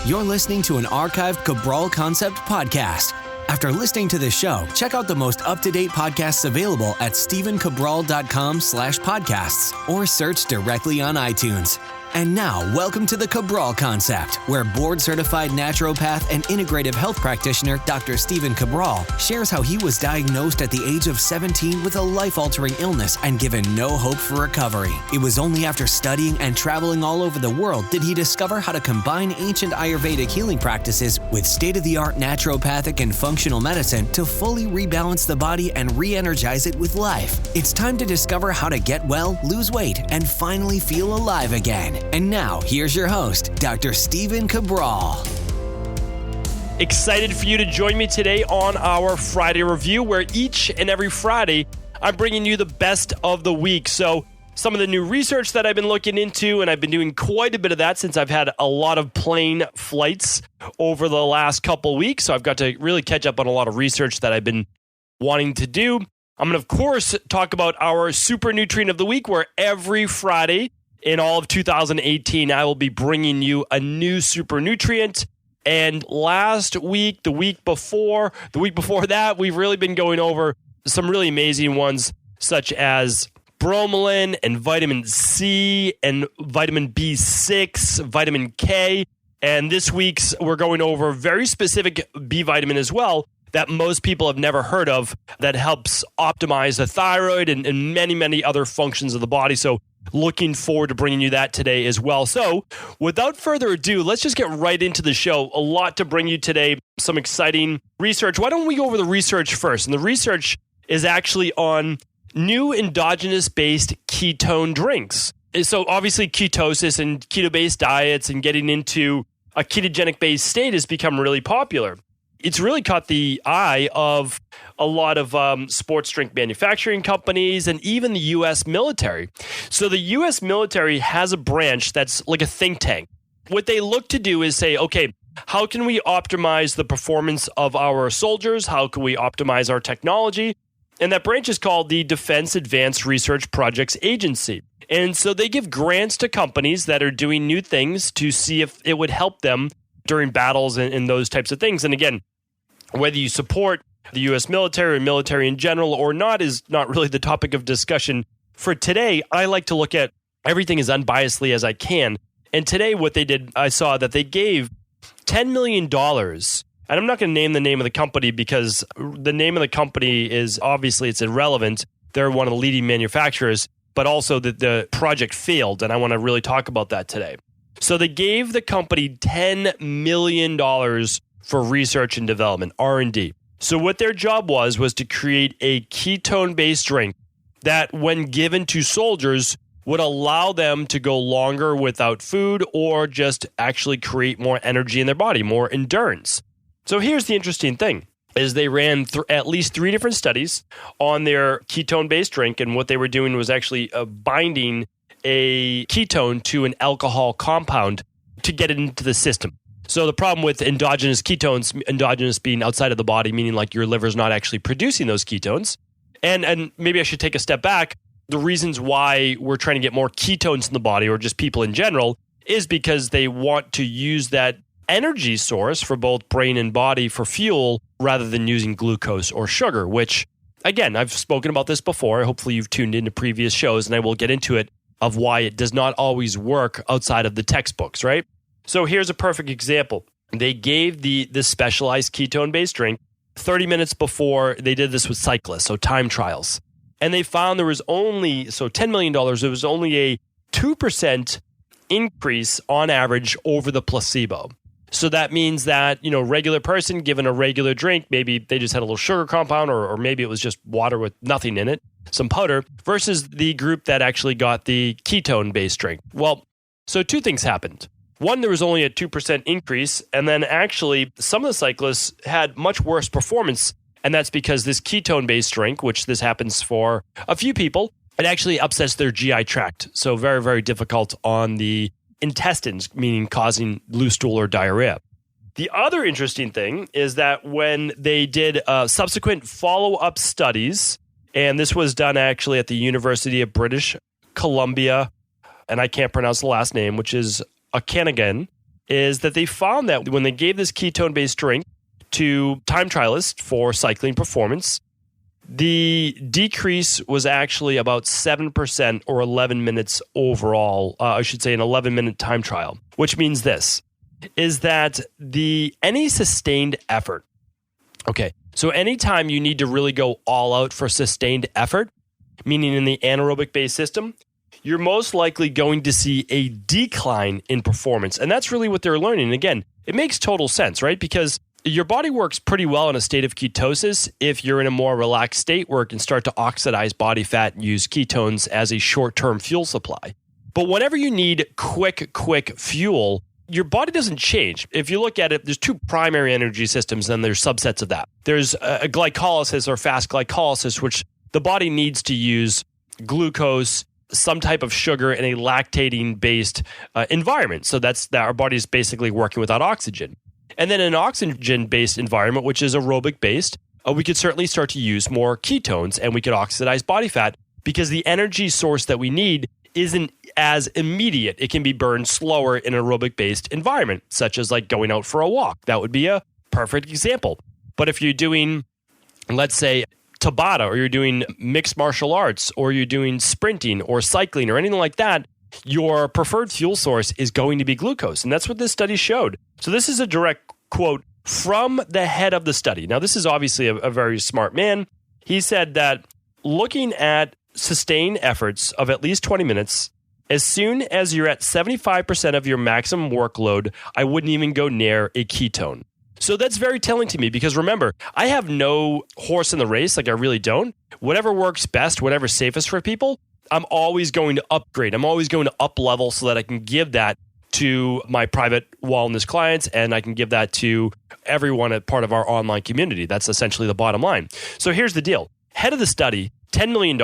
You're listening to an archived Cabral Concept podcast. After listening to this show, check out the most up-to-date podcasts available at stephencabral.com/podcasts or search directly on iTunes. And now, welcome to the Cabral Concept, where board-certified naturopath and integrative health practitioner Dr. Stephen Cabral shares how he was diagnosed at the age of 17 with a life-altering illness and given no hope for recovery. It was only after studying and traveling all over the world did he discover how to combine ancient Ayurvedic healing practices with state-of-the-art naturopathic and functional medicine to fully rebalance the body and re-energize it with life. It's time to discover how to get well, lose weight, and finally feel alive again. And now, here's your host, Dr. Stephen Cabral. Excited for you to join me today on our Friday review, where each and every Friday, I'm bringing you the best of the week. So some of the new research that I've been looking into, and I've been doing quite a bit of that since I've had a lot of plane flights over the last couple weeks. So I've got to really catch up on a lot of research that I've been wanting to do. I'm going to, of course, talk about our super nutrient of the week, where every Friday in all of 2018, I will be bringing you a new super nutrient. And last week, the week before that, we've really been going over some really amazing ones, such as bromelain and vitamin C and vitamin B6, vitamin K. And this week's, we're going over very specific B vitamin as well that most people have never heard of, that helps optimize the thyroid and many, many other functions of the body. So looking forward to bringing you that today as well. So without further ado, let's just get right into the show. A lot to bring you today, some exciting research. Why don't we go over the research first? And the research is actually on new endogenous-based ketone drinks. So obviously ketosis and keto-based diets and getting into a ketogenic-based state has become really popular. It's really caught the eye of a lot of sports drink manufacturing companies and even the U.S. military. So the U.S. military has a branch that's like a think tank. What they look to do is say, okay, how can we optimize the performance of our soldiers? How can we optimize our technology? And that branch is called the Defense Advanced Research Projects Agency. And so they give grants to companies that are doing new things to see if it would help them during battles and those types of things. And again, whether you support the U.S. military or military in general or not is not really the topic of discussion for today. I like to look at everything as unbiasedly as I can. And today what they did, I saw that they gave $10 million. And I'm not going to name the name of the company because the name of the company is obviously it's irrelevant. They're one of the leading manufacturers, but also that the project failed. And I want to really talk about that today. So they gave the company $10 million for research and development, R&D. So what their job was to create a ketone-based drink that, when given to soldiers, would allow them to go longer without food or just actually create more energy in their body, more endurance. So here's the interesting thing, is they ran at least 3 different studies on their ketone-based drink, and what they were doing was actually binding a ketone to an alcohol compound to get it into the system. So the problem with endogenous ketones, endogenous being outside of the body, meaning like your liver's not actually producing those ketones. And maybe I should take a step back. The reasons why we're trying to get more ketones in the body, or just people in general, is because they want to use that energy source for both brain and body for fuel rather than using glucose or sugar, which, again, I've spoken about this before. Hopefully you've tuned into previous shows, and I will get into it of why it does not always work outside of the textbooks, right? So here's a perfect example. They gave this specialized ketone-based drink 30 minutes before they did this with cyclists, so time trials. And they found there was only, so $10 million, there was only a 2% increase on average over the placebo. So that means that, regular person given a regular drink, maybe they just had a little sugar compound or maybe it was just water with nothing in it, some powder, versus the group that actually got the ketone-based drink. Well, so 2 things happened. One, there was only a 2% increase, and then actually some of the cyclists had much worse performance, and that's because this ketone-based drink, which this happens for a few people, it actually upsets their GI tract. So very, very difficult on the intestines, meaning causing loose stool or diarrhea. The other interesting thing is that when they did subsequent follow-up studies, and this was done actually at the University of British Columbia, and I can't pronounce the last name, which is Okanagan. is that they found that when they gave this ketone-based drink to time trialists for cycling performance, the decrease was actually about 7% or 11 minutes overall. I should say an 11-minute time trial, which means this, is that any sustained effort, okay, so anytime you need to really go all out for sustained effort, meaning in the anaerobic-based system, you're most likely going to see a decline in performance. And that's really what they're learning. And again, it makes total sense, right? Because your body works pretty well in a state of ketosis if you're in a more relaxed state where it can start to oxidize body fat and use ketones as a short-term fuel supply. But whenever you need quick fuel, your body doesn't change. If you look at it, there's two primary energy systems and there's subsets of that. There's a glycolysis or fast glycolysis, which the body needs to use glucose, some type of sugar in a lactating-based environment. So that's that our body is basically working without oxygen. And then in an oxygen-based environment, which is aerobic-based, we could certainly start to use more ketones and we could oxidize body fat because the energy source that we need isn't as immediate. It can be burned slower in an aerobic-based environment, such as like going out for a walk. That would be a perfect example. But if you're doing, let's say, Tabata, or you're doing mixed martial arts, or you're doing sprinting or cycling or anything like that, your preferred fuel source is going to be glucose. And that's what this study showed. So this is a direct quote from the head of the study. Now, this is obviously a very smart man. He said that looking at sustained efforts of at least 20 minutes, as soon as you're at 75% of your maximum workload, I wouldn't even go near a ketone. So that's very telling to me because remember, I have no horse in the race, like I really don't. Whatever works best, whatever's safest for people, I'm always going to upgrade. I'm always going to up level so that I can give that to my private wellness clients and I can give that to everyone at part of our online community. That's essentially the bottom line. So here's the deal. Head of the study, $10 million,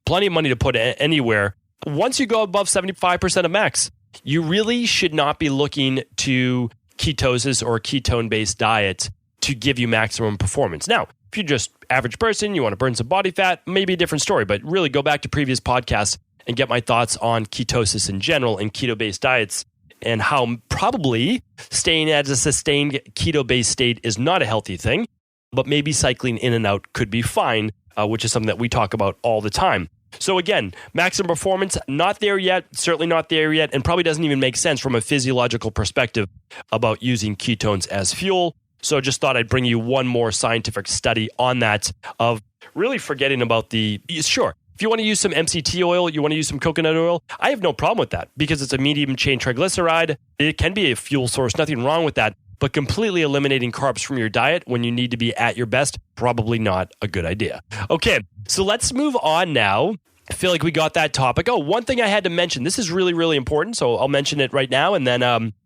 plenty of money to put anywhere. Once you go above 75% of max, you really should not be looking to ketosis or ketone-based diet to give you maximum performance. Now, if you're just average person, you want to burn some body fat, maybe a different story, but really go back to previous podcasts and get my thoughts on ketosis in general and keto-based diets and how probably staying at a sustained keto-based state is not a healthy thing, but maybe cycling in and out could be fine, which is something that we talk about all the time. So again, maximum performance, not there yet, certainly not there yet, and probably doesn't even make sense from a physiological perspective about using ketones as fuel. So just thought I'd bring you one more scientific study on that of really forgetting about sure, if you want to use some MCT oil, you want to use some coconut oil, I have no problem with that because it's a medium chain triglyceride. It can be a fuel source, nothing wrong with that. But completely eliminating carbs from your diet when you need to be at your best, probably not a good idea. Okay, so let's move on now. I feel like we got that topic. Oh, one thing I had to mention. This is really, really important, so I'll mention it right now. And then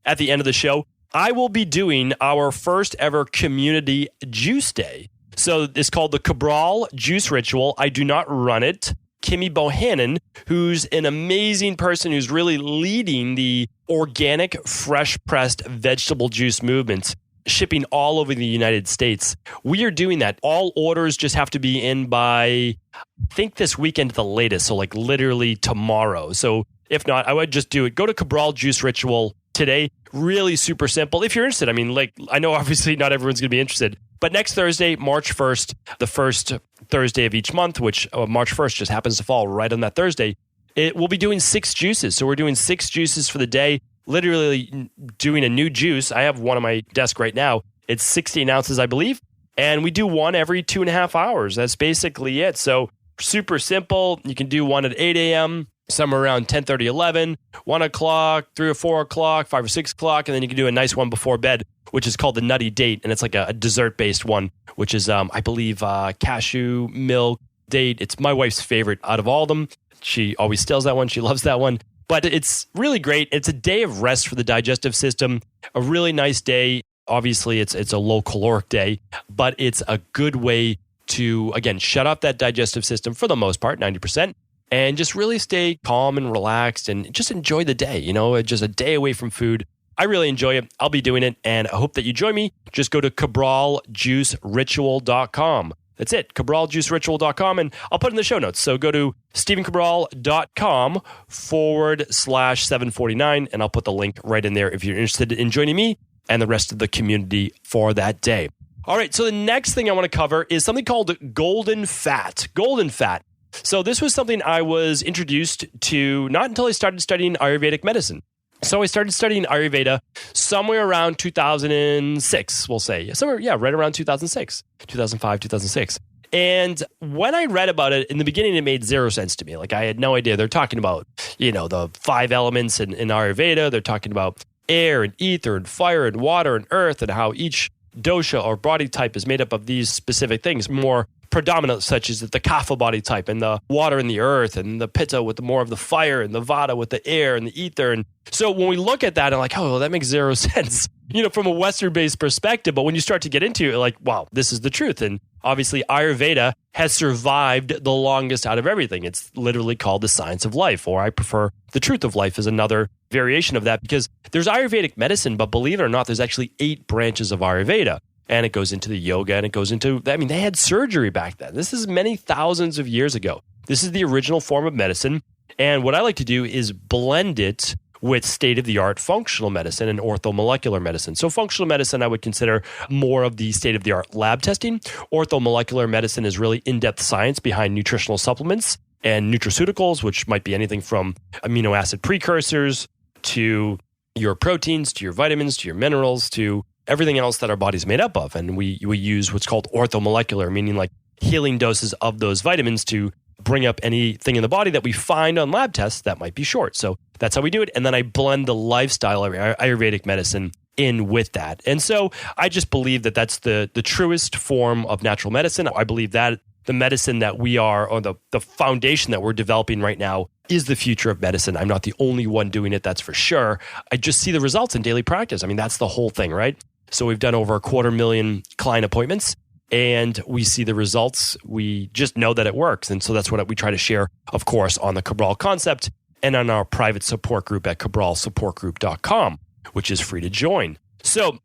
at the end of the show, I will be doing our first ever community juice day. So it's called the Cabral Juice Ritual. I do not run it. Kimmy Bohannon, who's an amazing person who's really leading the organic, fresh-pressed vegetable juice movement, shipping all over the United States. We are doing that. All orders just have to be in by, I think, this weekend at the latest, so like literally tomorrow. So if not, I would just do it. Go to Cabral Juice Ritual today. Really super simple. If you're interested, I mean, like, I know obviously not everyone's going to be interested, but next Thursday, March 1st, the first Thursday of each month, which March 1st just happens to fall right on that Thursday, we'll be doing 6 juices. So we're doing 6 juices for the day, literally doing a new juice. I have one on my desk right now. It's 16 ounces, I believe. And we do one every 2.5 hours. That's basically it. So super simple. You can do one at 8 a.m., somewhere around 10:30, 11, 1 o'clock, 3 or 4 o'clock, 5 or 6 o'clock. And then you can do a nice one before bed, which is called the Nutty Date. And it's like a dessert-based one, which is, I believe, cashew milk date. It's my wife's favorite out of all of them. She always steals that one. She loves that one. But it's really great. It's a day of rest for the digestive system. A really nice day. Obviously, it's a low caloric day, but it's a good way to, again, shut off that digestive system for the most part, 90%, and just really stay calm and relaxed and just enjoy the day. You know, just a day away from food. I really enjoy it. I'll be doing it, and I hope that you join me. Just go to CabralJuiceRitual.com. That's it, CabralJuiceRitual.com, and I'll put it in the show notes. So go to StephenCabral.com/749, and I'll put the link right in there if you're interested in joining me and the rest of the community for that day. All right, so the next thing I want to cover is something called golden fat. Golden fat. So this was something I was introduced to not until I started studying Ayurvedic medicine. So I started studying Ayurveda somewhere around 2006, we'll say. Right around 2006, 2005, 2006. And when I read about it, in the beginning, it made zero sense to me. Like, I had no idea. They're talking about, the 5 elements in Ayurveda. They're talking about air and ether and fire and water and earth, and how each dosha or body type is made up of these specific things, more predominant, such as the kapha body type, and the water and the earth, and the pitta with more of the fire, and the vata with the air and the ether. And so when we look at that, I'm like, oh, that makes zero sense, from a Western-based perspective. But when you start to get into it, like, wow, this is the truth. And obviously, Ayurveda has survived the longest out of everything. It's literally called the science of life, or I prefer the truth of life is another variation of that, because there's Ayurvedic medicine, but believe it or not, there's actually 8 branches of Ayurveda. And it goes into the yoga, and it goes into, they had surgery back then. This is many thousands of years ago. This is the original form of medicine. And what I like to do is blend it with state-of-the-art functional medicine and orthomolecular medicine. So functional medicine, I would consider more of the state-of-the-art lab testing. Orthomolecular medicine is really in-depth science behind nutritional supplements and nutraceuticals, which might be anything from amino acid precursors to your proteins, to your vitamins, to your minerals, to everything else that our body's made up of. And we use what's called orthomolecular, meaning like healing doses of those vitamins to bring up anything in the body that we find on lab tests that might be short. So that's how we do it. And then I blend the lifestyle of Ayurvedic medicine in with that. And so I just believe that that's the truest form of natural medicine. I believe that the medicine that we are, or the foundation that we're developing right now, is the future of medicine. I'm not the only one doing it, that's for sure. I just see the results in daily practice. That's the whole thing, right? So we've done over 250,000 client appointments, and we see the results. We just know that it works. And so that's what we try to share, of course, on the Cabral Concept and on our private support group at CabralSupportGroup.com, which is free to join. So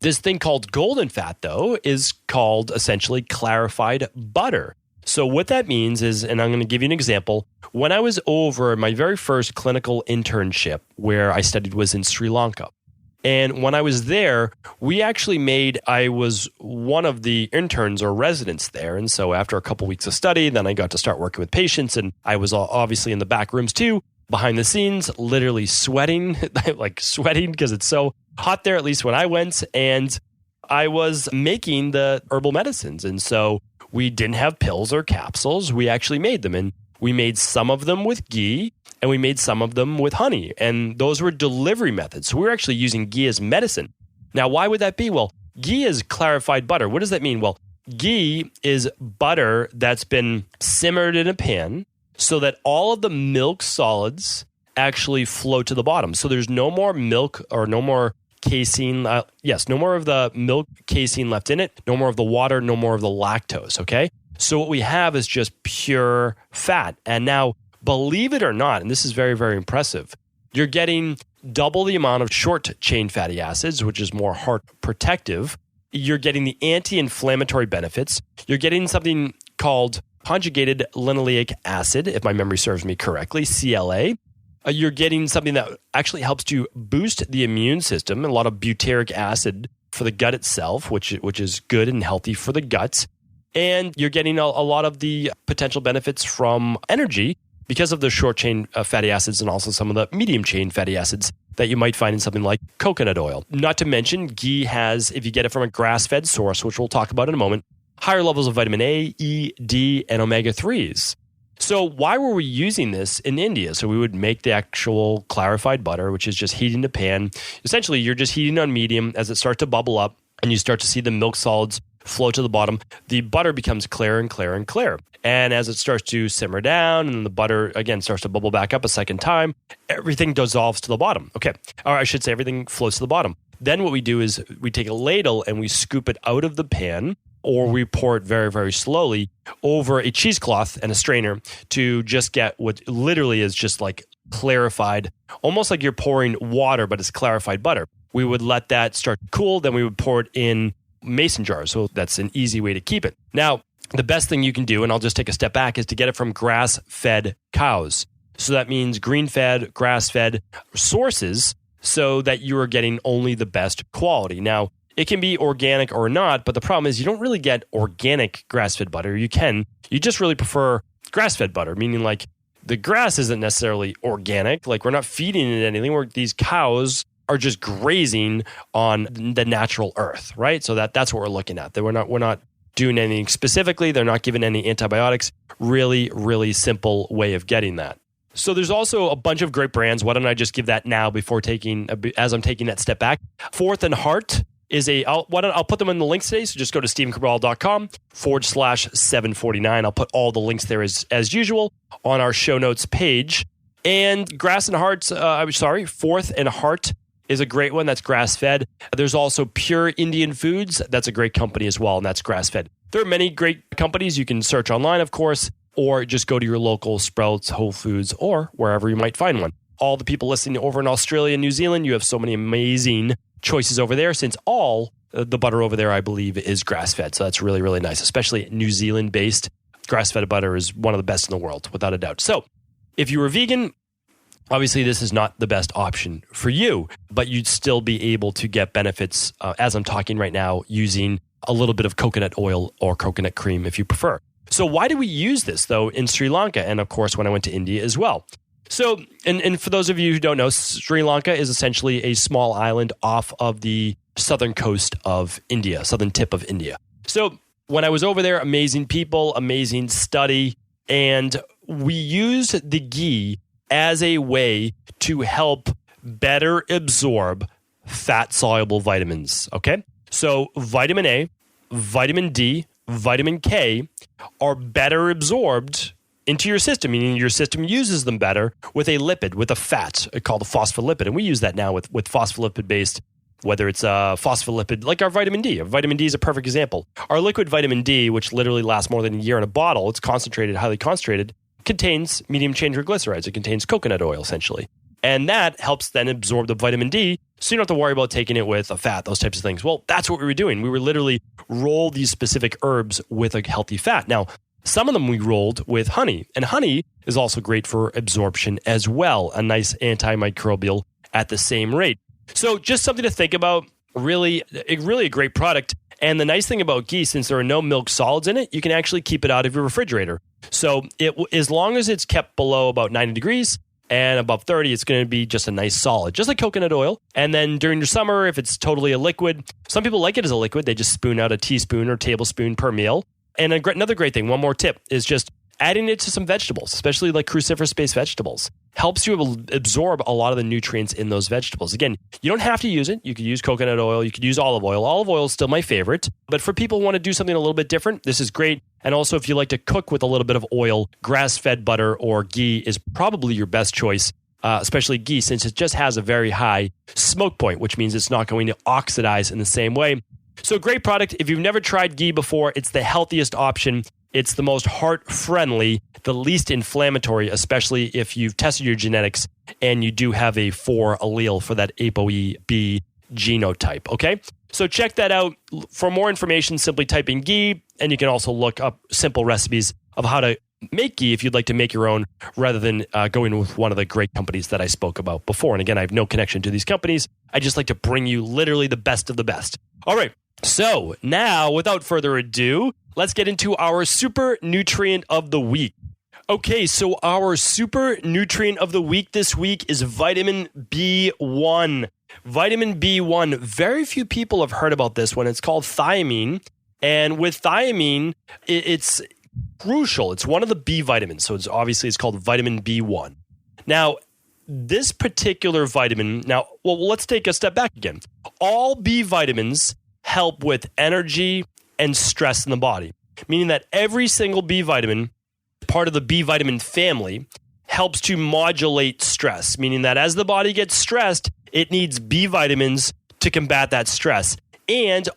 this thing called golden fat, though, is called essentially clarified butter. So what that means is, and I'm going to give you an example. When I was over my very first clinical internship where I studied was in Sri Lanka. And when I was there, I was one of the interns or residents there. And so after a couple weeks of study, then I got to start working with patients. And I was obviously in the back rooms too, behind the scenes, literally sweating, like sweating because it's so hot there, at least when I went. And I was making the herbal medicines. And so we didn't have pills or capsules. We actually made them. And we made some of them with ghee, and we made some of them with honey. And those were delivery methods. So we were actually using ghee as medicine. Now, why would that be? Well, ghee is clarified butter. What does that mean? Well, ghee is butter that's been simmered in a pan so that all of the milk solids actually flow to the bottom. So there's no more milk or no more casein. No more of the milk casein left in it. No more of the water. No more of the lactose. Okay. So what we have is just pure fat. And now, believe it or not, and this is very, very impressive, you're getting double the amount of short-chain fatty acids, which is more heart protective. You're getting the anti-inflammatory benefits. You're getting something called conjugated linoleic acid, if my memory serves me correctly, CLA. You're getting something that actually helps to boost the immune system, a lot of butyric acid for the gut itself, which is good and healthy for the gut. And you're getting a lot of the potential benefits from energy because of the short-chain fatty acids and also some of the medium-chain fatty acids that you might find in something like coconut oil. Not to mention, ghee has, if you get it from a grass-fed source, which we'll talk about in a moment, higher levels of vitamin A, E, D, and omega-3s. So why were we using this in India? So we would make the actual clarified butter, which is just heating the pan. Essentially, you're just heating on medium. As it starts to bubble up and you start to see the milk solids flow to the bottom, the butter becomes clearer and clearer and clearer. And as it starts to simmer down and the butter, again, starts to bubble back up a second time, everything dissolves to the bottom. Okay. Or I should say everything flows to the bottom. Then what we do is we take a ladle and we scoop it out of the pan, or we pour it very, very slowly over a cheesecloth and a strainer to just get what literally is just like clarified, almost like you're pouring water, but it's clarified butter. We would let that start to cool. Then we would pour it in mason jars. So that's an easy way to keep it. Now, the best thing you can do, and I'll just take a step back, is to get it from grass-fed cows. So that means green-fed, grass-fed sources so that you are getting only the best quality. Now, it can be organic or not, but the problem is you don't really get organic grass-fed butter. You just really prefer grass-fed butter, meaning like the grass isn't necessarily organic. Like we're not feeding it anything. These cows are just grazing on the natural earth, right? So that's what we're looking at. That we're not doing anything specifically. They're not giving any antibiotics. Really, really simple way of getting that. So there's also a bunch of great brands. Why don't I just give that now as I'm taking that step back? Fourth and Heart is I'll put them in the links today. So just go to stevencabral.com/749. I'll put all the links there as usual on our show notes page. And Fourth and Heart is a great one. That's grass-fed. There's also Pure Indian Foods. That's a great company as well, and that's grass-fed. There are many great companies. You can search online, of course, or just go to your local Sprouts, Whole Foods, or wherever you might find one. All the people listening over in Australia and New Zealand, you have so many amazing choices over there, since all the butter over there, I believe, is grass-fed. So that's really, really nice, especially New Zealand-based. Grass-fed butter is one of the best in the world, without a doubt. So if you were vegan, obviously this is not the best option for you, but you'd still be able to get benefits, as I'm talking right now, using a little bit of coconut oil or coconut cream if you prefer. So why do we use this, though, in Sri Lanka? And, of course, when I went to India as well. So, and for those of you who don't know, Sri Lanka is essentially a small island off of the southern coast of India, southern tip of India. So when I was over there, amazing people, amazing study, and we used the ghee as a way to help better absorb fat-soluble vitamins, okay? So vitamin A, vitamin D, vitamin K are better absorbed into your system, meaning your system uses them better with a lipid, with a fat called a phospholipid. And we use that now with phospholipid-based, whether it's a phospholipid, like our vitamin D. Vitamin D is a perfect example. Our liquid vitamin D, which literally lasts more than a year in a bottle, it's concentrated, highly concentrated, contains medium-chain triglycerides. It contains coconut oil, essentially. And that helps then absorb the vitamin D, so you don't have to worry about taking it with a fat, those types of things. Well, that's what we were doing. We were literally roll these specific herbs with a healthy fat. Now, some of them we rolled with honey, and honey is also great for absorption as well, a nice antimicrobial at the same rate. So just something to think about, really a great product. And the nice thing about ghee, since there are no milk solids in it, you can actually keep it out of your refrigerator. So as long as it's kept below about 90 degrees and above 30, it's going to be just a nice solid, just like coconut oil. And then during your summer, if it's totally a liquid, some people like it as a liquid. They just spoon out a teaspoon or tablespoon per meal. And another great thing, one more tip, is just adding it to some vegetables, especially like cruciferous-based vegetables. Helps you absorb a lot of the nutrients in those vegetables. Again, you don't have to use it. You could use coconut oil. You could use olive oil. Olive oil is still my favorite. But for people who want to do something a little bit different, this is great. And also, if you like to cook with a little bit of oil, grass-fed butter or ghee is probably your best choice, especially ghee, since it just has a very high smoke point, which means it's not going to oxidize in the same way. So great product. If you've never tried ghee before, it's the healthiest option. It's the most heart-friendly, the least inflammatory, especially if you've tested your genetics and you do have a 4 allele for that ApoE-B genotype, okay? So check that out. For more information, simply type in ghee, and you can also look up simple recipes of how to make ghee if you'd like to make your own, rather than going with one of the great companies that I spoke about before. And again, I have no connection to these companies. I just like to bring you literally the best of the best. All right. So now, without further ado, let's get into our super nutrient of the week. Okay, so our super nutrient of the week this week is vitamin B1. Vitamin B1, very few people have heard about this one. It's called thiamine. And with thiamine, it's crucial. It's one of the B vitamins. So it's called vitamin B1. Now, this particular vitamin, let's take a step back again. All B vitamins help with energy and stress in the body, meaning that every single B vitamin, part of the B vitamin family, helps to modulate stress, meaning that as the body gets stressed, it needs B vitamins to combat that stress. And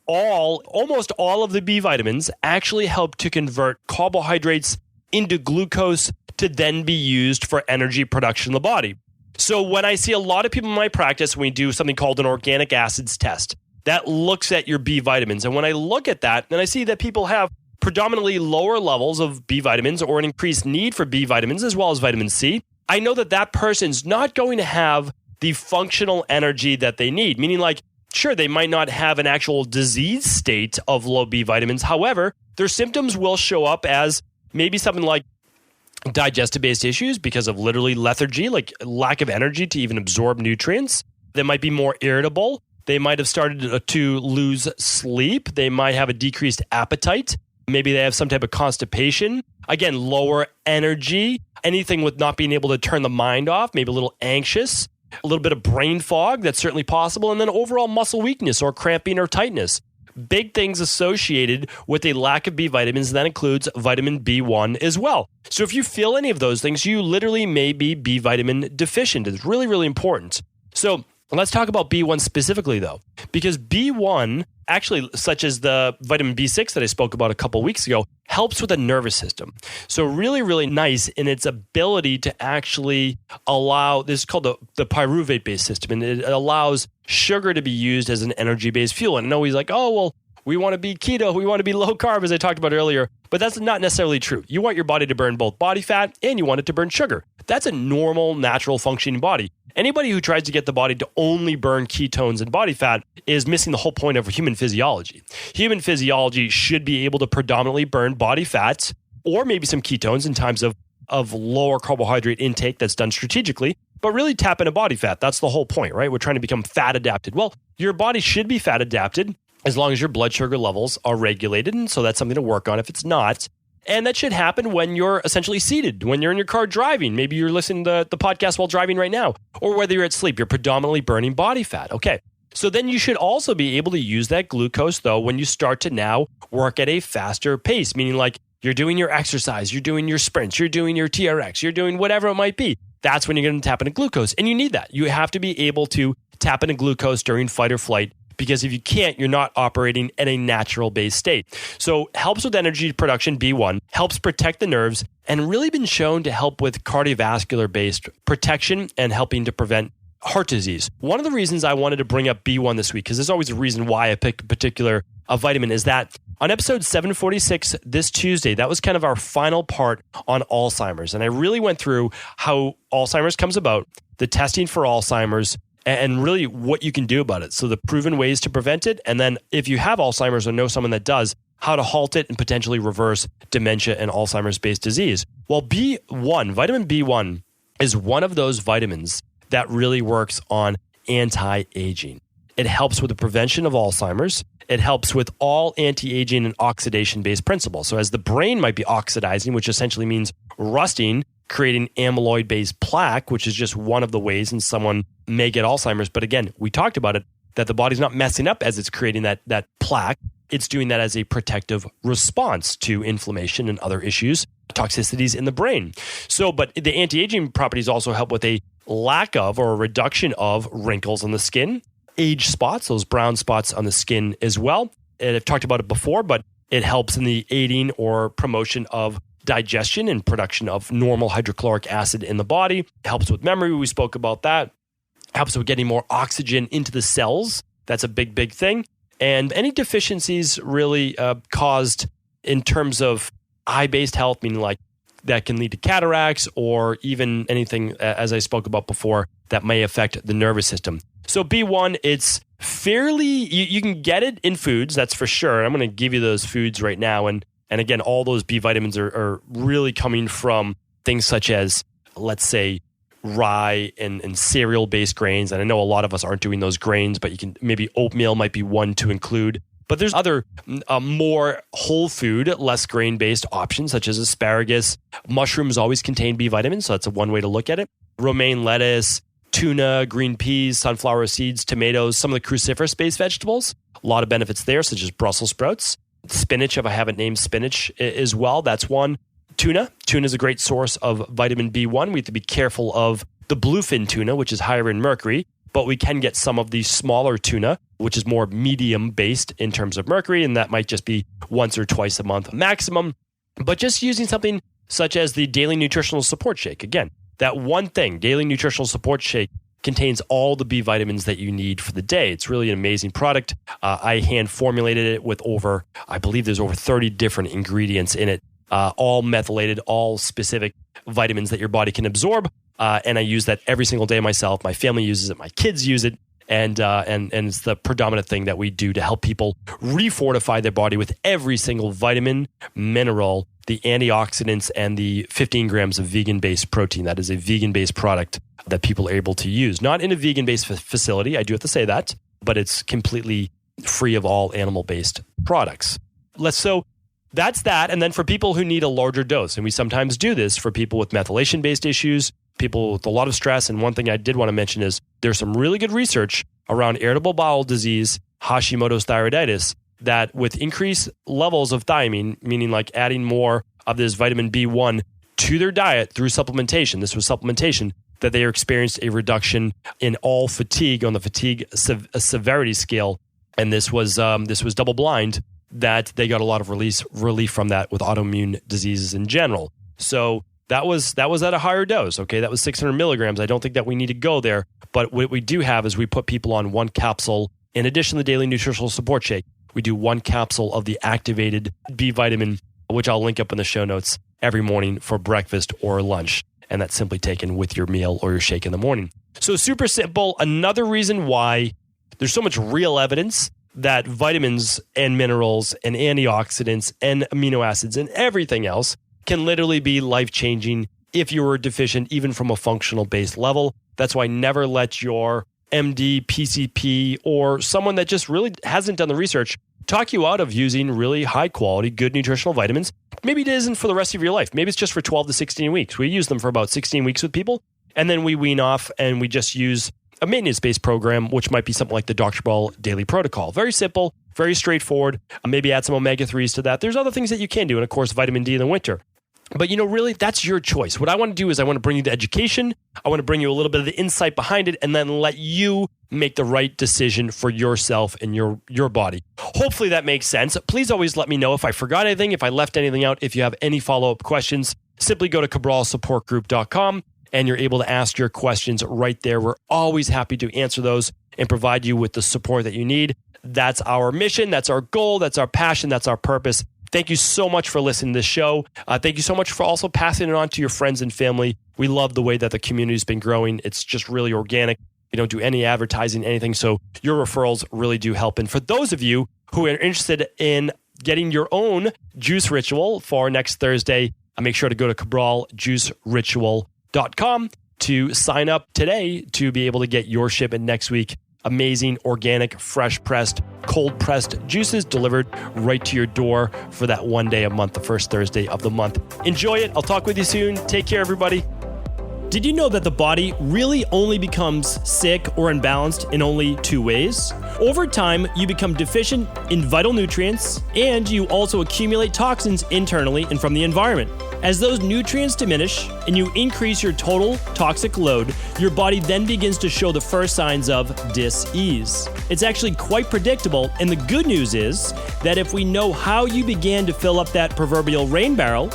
almost all of the B vitamins actually help to convert carbohydrates into glucose to then be used for energy production in the body. So when I see a lot of people in my practice, we do something called an organic acids test that looks at your B vitamins. And when I look at that, and I see that people have predominantly lower levels of B vitamins or an increased need for B vitamins as well as vitamin C, I know that that person's not going to have the functional energy that they need, meaning like, sure, they might not have an actual disease state of low B vitamins. However, their symptoms will show up as maybe something like digestive-based issues because of literally lethargy, like lack of energy to even absorb nutrients. They might be more irritable. They might have started to lose sleep. They might have a decreased appetite. Maybe they have some type of constipation. Again, lower energy, anything with not being able to turn the mind off, maybe a little anxious, a little bit of brain fog, that's certainly possible, and then overall muscle weakness or cramping or tightness. Big things associated with a lack of B vitamins, and that includes vitamin B1 as well. So if you feel any of those things, you literally may be B vitamin deficient. It's really, really important. So let's talk about B1 specifically, though, because B1, actually, such as the vitamin B6 that I spoke about a couple weeks ago, helps with the nervous system. So really, really nice in its ability to actually allow, this is called the pyruvate-based system, and it allows sugar to be used as an energy-based fuel. And I know he's like, oh, well, we want to be keto, we want to be low carb, as I talked about earlier, but that's not necessarily true. You want your body to burn both body fat and you want it to burn sugar. That's a normal, natural functioning body. Anybody who tries to get the body to only burn ketones and body fat is missing the whole point of human physiology. Human physiology should be able to predominantly burn body fats or maybe some ketones in times of lower carbohydrate intake that's done strategically, but really tap into body fat. That's the whole point, right? We're trying to become fat adapted. Well, your body should be fat adapted as long as your blood sugar levels are regulated. And so that's something to work on if it's not. And that should happen when you're essentially seated, when you're in your car driving. Maybe you're listening to the podcast while driving right now, or whether you're at sleep, you're predominantly burning body fat. Okay. So then you should also be able to use that glucose, though, when you start to now work at a faster pace, meaning like you're doing your exercise, you're doing your sprints, you're doing your TRX, you're doing whatever it might be. That's when you're going to tap into glucose. And you need that. You have to be able to tap into glucose during fight or flight, because if you can't, you're not operating in a natural-based state. So helps with energy production, B1, helps protect the nerves, and really been shown to help with cardiovascular-based protection and helping to prevent heart disease. One of the reasons I wanted to bring up B1 this week, because there's always a reason why I pick a particular vitamin, is that on episode 746 this Tuesday, that was kind of our final part on Alzheimer's. And I really went through how Alzheimer's comes about, the testing for Alzheimer's, and really what you can do about it. So the proven ways to prevent it. And then if you have Alzheimer's or know someone that does, how to halt it and potentially reverse dementia and Alzheimer's-based disease. Well, B1, vitamin B1, is one of those vitamins that really works on anti-aging. It helps with the prevention of Alzheimer's. It helps with all anti-aging and oxidation-based principles. So as the brain might be oxidizing, which essentially means rusting, creating amyloid-based plaque, which is just one of the ways in someone may get Alzheimer's. But again, we talked about it, that the body's not messing up as it's creating that plaque. It's doing that as a protective response to inflammation and other issues, toxicities in the brain. So, but the anti-aging properties also help with a lack of or a reduction of wrinkles on the skin, age spots, those brown spots on the skin as well. And I've talked about it before, but it helps in the aiding or promotion of digestion and production of normal hydrochloric acid in the body. It helps with memory. We spoke about that. Helps with getting more oxygen into the cells. That's a big, big thing. And any deficiencies really caused in terms of eye-based health, meaning like that can lead to cataracts or even anything, as I spoke about before, that may affect the nervous system. So B1, it's fairly, you can get it in foods, that's for sure. I'm going to give you those foods right now. And again, all those B vitamins are really coming from things such as, let's say, rye and cereal-based grains. And I know a lot of us aren't doing those grains, but you can, maybe oatmeal might be one to include. But there's other more whole food, less grain-based options, such as asparagus. Mushrooms always contain B vitamins, so that's one way to look at it. Romaine lettuce, tuna, green peas, sunflower seeds, tomatoes, some of the cruciferous-based vegetables. A lot of benefits there, such as Brussels sprouts. Spinach, if I haven't named spinach as well, that's one. Tuna is a great source of vitamin B1. We have to be careful of the bluefin tuna, which is higher in mercury, but we can get some of the smaller tuna, which is more medium-based in terms of mercury, and that might just be once or twice a month maximum. But just using something such as the Daily Nutritional Support Shake, again, that one thing, Daily Nutritional Support Shake, contains all the B vitamins that you need for the day. It's really an amazing product. I hand formulated it with I believe there's over 30 different ingredients in it, all methylated, all specific vitamins that your body can absorb. And I use that every single day myself. My family uses it. My kids use it. And it's the predominant thing that we do to help people refortify their body with every single vitamin, mineral, the antioxidants, and the 15 grams of vegan-based protein. That is a vegan-based product that people are able to use. Not in a vegan-based facility, I do have to say that, but it's completely free of all animal-based products. So that's that. And then for people who need a larger dose, and we sometimes do this for people with methylation-based issues, people with a lot of stress. And one thing I did want to mention is there's some really good research around irritable bowel disease, Hashimoto's thyroiditis, that with increased levels of thiamine, meaning like adding more of this vitamin B1 to their diet through supplementation, this was supplementation, that they experienced a reduction in all fatigue on the fatigue severity scale. And this was double blind, that they got a lot of relief from that with autoimmune diseases in general. So that was at a higher dose. Okay, that was 600 milligrams. I don't think that we need to go there. But what we do have is we put people on one capsule in addition to the daily nutritional support shake. We do one capsule of the activated B vitamin, which I'll link up in the show notes, every morning for breakfast or lunch. And that's simply taken with your meal or your shake in the morning. So super simple. Another reason why there's so much real evidence that vitamins and minerals and antioxidants and amino acids and everything else can literally be life-changing if you were deficient, even from a functional-based level. That's why never let your MD, PCP, or someone that just really hasn't done the research talk you out of using really high-quality, good nutritional vitamins. Maybe it isn't for the rest of your life. Maybe it's just for 12 to 16 weeks. We use them for about 16 weeks with people, and then we wean off and we just use a maintenance-based program, which might be something like the Dr. Cabral Daily Protocol. Very simple, very straightforward. Maybe add some omega-3s to that. There's other things that you can do, and of course, vitamin D in the winter. But, really, that's your choice. What I want to do is I want to bring you the education. I want to bring you a little bit of the insight behind it, and then let you make the right decision for yourself and your body. Hopefully that makes sense. Please always let me know if I forgot anything, if I left anything out. If you have any follow-up questions, simply go to cabralsupportgroup.com, and you're able to ask your questions right there. We're always happy to answer those and provide you with the support that you need. That's our mission. That's our goal. That's our passion. That's our purpose. Thank you so much for listening to this show. Thank you so much for also passing it on to your friends and family. We love the way that the community's been growing. It's just really organic. We don't do any advertising, anything. So your referrals really do help. And for those of you who are interested in getting your own juice ritual for next Thursday, make sure to go to cabraljuiceritual.com to sign up today to be able to get your shipment next week. Amazing, organic, fresh-pressed, cold-pressed juices delivered right to your door for that one day a month, the first Thursday of the month. Enjoy it. I'll talk with you soon. Take care, everybody. Did you know that the body really only becomes sick or imbalanced in only two ways? Over time, you become deficient in vital nutrients, and you also accumulate toxins internally and from the environment. As those nutrients diminish and you increase your total toxic load, your body then begins to show the first signs of dis-ease. It's actually quite predictable, and the good news is that if we know how you began to fill up that proverbial rain barrel,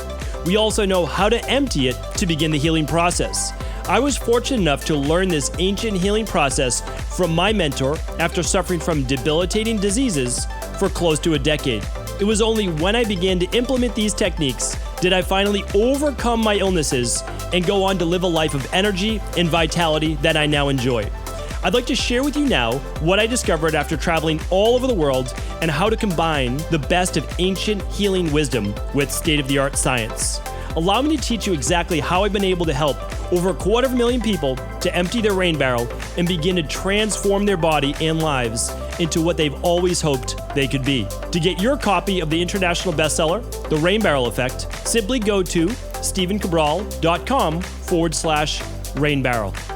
we also know how to empty it to begin the healing process. I was fortunate enough to learn this ancient healing process from my mentor after suffering from debilitating diseases for close to a decade. It was only when I began to implement these techniques did I finally overcome my illnesses and go on to live a life of energy and vitality that I now enjoy. I'd like to share with you now what I discovered after traveling all over the world and how to combine the best of ancient healing wisdom with state-of-the-art science. Allow me to teach you exactly how I've been able to help over 250,000 people to empty their rain barrel and begin to transform their body and lives into what they've always hoped they could be. To get your copy of the international bestseller, The Rain Barrel Effect, simply go to stephencabral.com/rainbarrel.